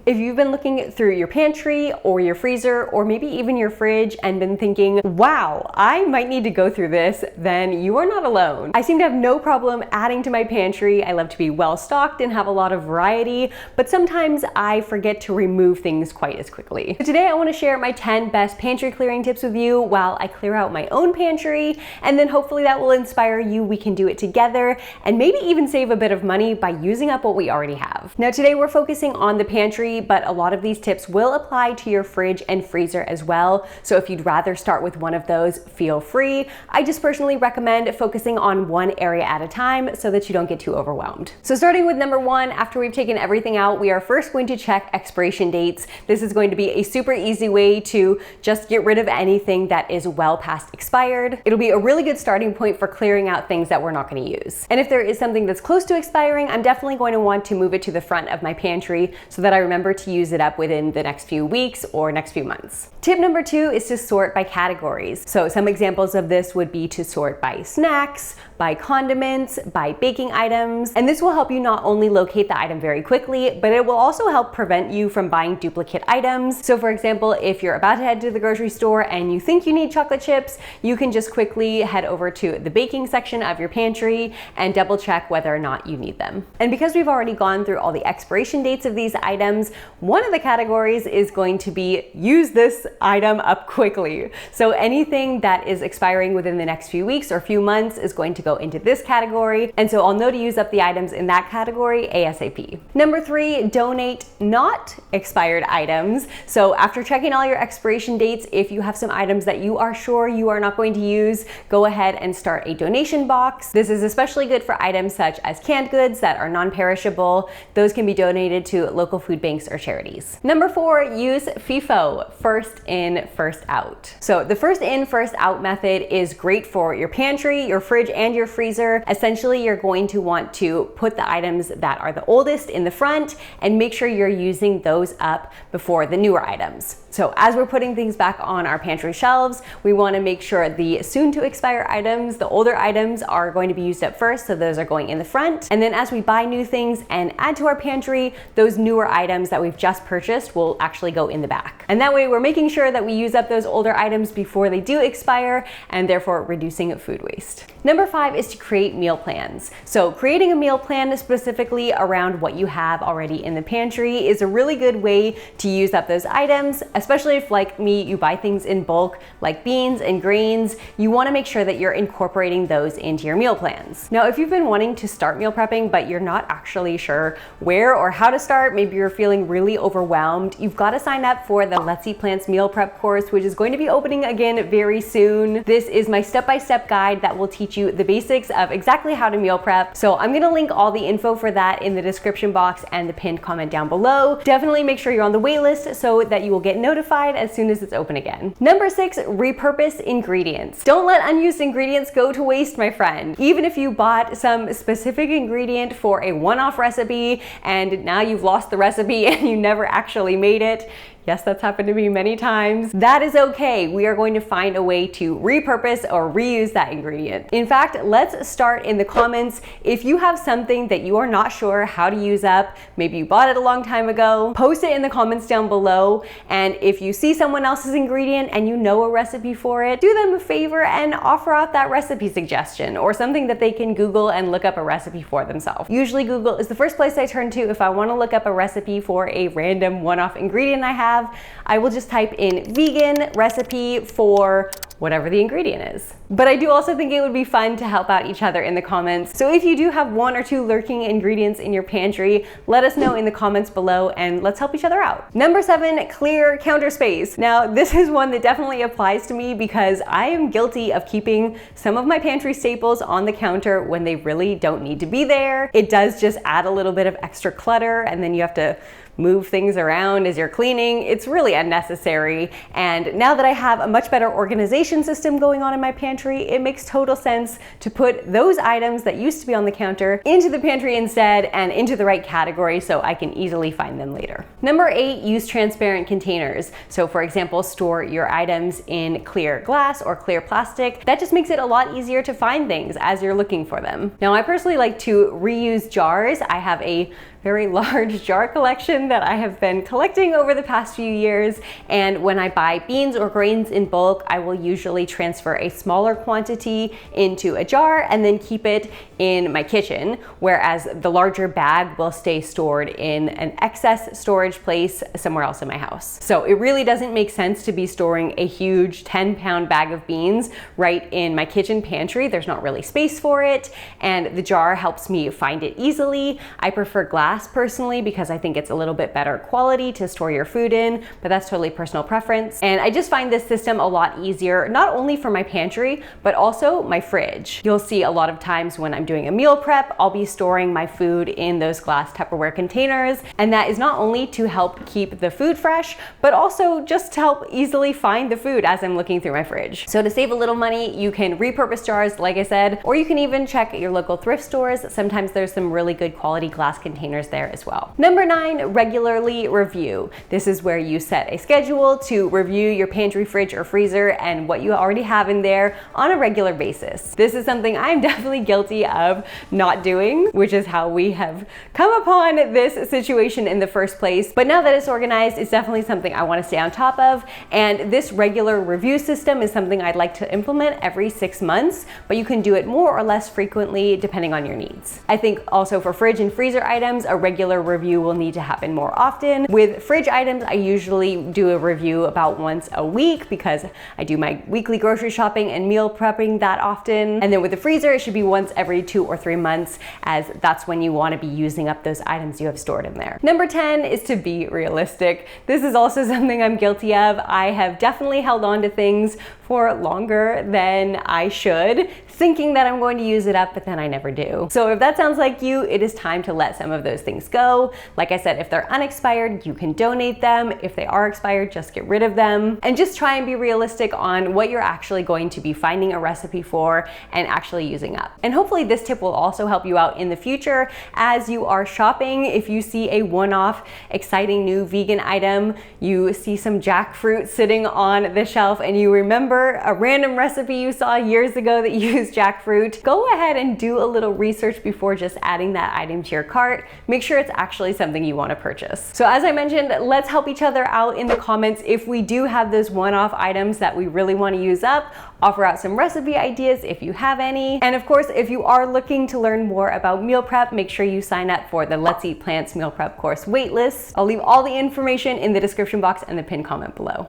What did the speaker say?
If you've been looking through your pantry or your freezer or maybe even your fridge and been thinking, wow, I might need to go through this, then you are not alone. I seem to have no problem adding to my pantry. I love to be well stocked and have a lot of variety, but sometimes I forget to remove things quite as quickly. So today I want to share my 10 best pantry clearing tips with you while I clear out my own pantry, and then hopefully that will inspire you. We can do it together and maybe even save a bit of money by using up what we already have. Now today we're focusing on the pantry, but a lot of these tips will apply to your fridge and freezer as well. So if you'd rather start with one of those, feel free. I just personally recommend focusing on one area at a time so that you don't get too overwhelmed. So starting with number one, after we've taken everything out, we are first going to check expiration dates. This is going to be a super easy way to just get rid of anything that is well past expired. It'll be a really good starting point for clearing out things that we're not going to use. And if there is something that's close to expiring, I'm definitely going to want to move it to the front of my pantry so that I remember to use it up within the next few weeks or next few months. Tip number two is to sort by categories. So some examples of this would be to sort by snacks, by condiments, by baking items. And this will help you not only locate the item very quickly, but it will also help prevent you from buying duplicate items. So for example, if you're about to head to the grocery store and you think you need chocolate chips, you can just quickly head over to the baking section of your pantry and double check whether or not you need them. And because we've already gone through all the expiration dates of these items, one of the categories is going to be use this item up quickly. So anything that is expiring within the next few weeks or few months is going to go into this category. And so I'll know to use up the items in that category ASAP. Number three, donate not expired items. So after checking all your expiration dates, if you have some items that you are sure you are not going to use, go ahead and start a donation box. This is especially good for items such as canned goods that are non-perishable. Those can be donated to local food banks or charities. Number four, use FIFO, first in, first out. So the first in, first out method is great for your pantry, your fridge, and your freezer. Essentially, you're going to want to put the items that are the oldest in the front and make sure you're using those up before the newer items. So as we're putting things back on our pantry shelves, we want to make sure the soon to expire items, the older items, are going to be used up first. So those are going in the front. And then as we buy new things and add to our pantry, those newer items that we've just purchased will actually go in the back. And that way we're making sure that we use up those older items before they do expire and therefore reducing food waste. Number five is to create meal plans. So creating a meal plan specifically around what you have already in the pantry is a really good way to use up those items, especially if, like me, you buy things in bulk like beans and grains. You want to make sure that you're incorporating those into your meal plans. Now, if you've been wanting to start meal prepping, but you're not actually sure where or how to start, maybe you're feeling really overwhelmed, you've got to sign up for the Let's Eat Plants meal prep course, which is going to be opening again very soon. This is my step-by-step guide that will teach you the basics of exactly how to meal prep. So I'm going to link all the info for that in the description box and the pinned comment down below. Definitely make sure you're on the wait list so that you will get notified as soon as it's open again. Number six, repurpose ingredients. Don't let unused ingredients go to waste, my friend. Even if you bought some specific ingredient for a one-off recipe and now you've lost the recipe and you never actually made it, yes, that's happened to me many times. That is okay. We are going to find a way to repurpose or reuse that ingredient. In fact, let's start in the comments. If you have something that you are not sure how to use up, maybe you bought it a long time ago, post it in the comments down below. And if you see someone else's ingredient and you know a recipe for it, do them a favor and offer out that recipe suggestion or something that they can Google and look up a recipe for themselves. Usually Google is the first place I turn to if I want to look up a recipe for a random one-off ingredient I have. I will just type in vegan recipe for whatever the ingredient is. But I do also think it would be fun to help out each other in the comments. So if you do have one or two lurking ingredients in your pantry, let us know in the comments below and let's help each other out. Number seven, clear counter space. Now, this is one that definitely applies to me because I am guilty of keeping some of my pantry staples on the counter when they really don't need to be there. It does just add a little bit of extra clutter, and then you have to move things around as you're cleaning. It's really unnecessary. And now that I have a much better organization system going on in my pantry, it makes total sense to put those items that used to be on the counter into the pantry instead and into the right category so I can easily find them later. Number 8, use transparent containers. So for example, store your items in clear glass or clear plastic. That just makes it a lot easier to find things as you're looking for them. Now, I personally like to reuse jars. I have a very large jar collection that I have been collecting over the past few years. And when I buy beans or grains in bulk, I will usually transfer a smaller quantity into a jar and then keep it in my kitchen, whereas the larger bag will stay stored in an excess storage place somewhere else in my house. So it really doesn't make sense to be storing a huge 10-pound bag of beans right in my kitchen pantry. There's not really space for it, and the jar helps me find it easily. I prefer glass personally because I think it's a little bit better quality to store your food in, but that's totally personal preference. And I just find this system a lot easier, not only for my pantry, but also my fridge. You'll see a lot of times when I'm doing a meal prep, I'll be storing my food in those glass Tupperware containers. And that is not only to help keep the food fresh, but also just to help easily find the food as I'm looking through my fridge. So to save a little money, you can repurpose jars, like I said, or you can even check your local thrift stores. Sometimes there's some really good quality glass containers there as well. Number 9, regularly review. This is where you set a schedule to review your pantry, fridge, or freezer and what you already have in there on a regular basis. This is something I'm definitely guilty of not doing, which is how we have come upon this situation in the first place. But now that it's organized, it's definitely something I want to stay on top of. And this regular review system is something I'd like to implement every 6 months, but you can do it more or less frequently depending on your needs. I think also for fridge and freezer items, a regular review will need to happen more often. With fridge items, I usually do a review about once a week because I do my weekly grocery shopping and meal prepping that often. And then with the freezer, it should be once every 2 or 3 months, as that's when you want to be using up those items you have stored in there. Number 10 is to be realistic. This is also something I'm guilty of. I have definitely held on to things for longer than I should, thinking that I'm going to use it up, but then I never do. So if that sounds like you, it is time to let some of those things go. Like I said, if they're unexpired, you can donate them. If they are expired, just get rid of them. And just try and be realistic on what you're actually going to be finding a recipe for and actually using up. And hopefully this tip will also help you out in the future as you are shopping. If you see a one-off exciting new vegan item, you see some jackfruit sitting on the shelf and you remember a random recipe you saw years ago that used jackfruit, go ahead and do a little research before just adding that item to your cart. Make sure it's actually something you want to purchase. So as I mentioned, let's help each other out in the comments. If we do have those one-off items that we really want to use up, offer out some recipe ideas if you have any. And of course, if you are looking to learn more about meal prep, make sure you sign up for the Let's Eat Plants meal prep course waitlist. I'll leave all the information in the description box and the pinned comment below.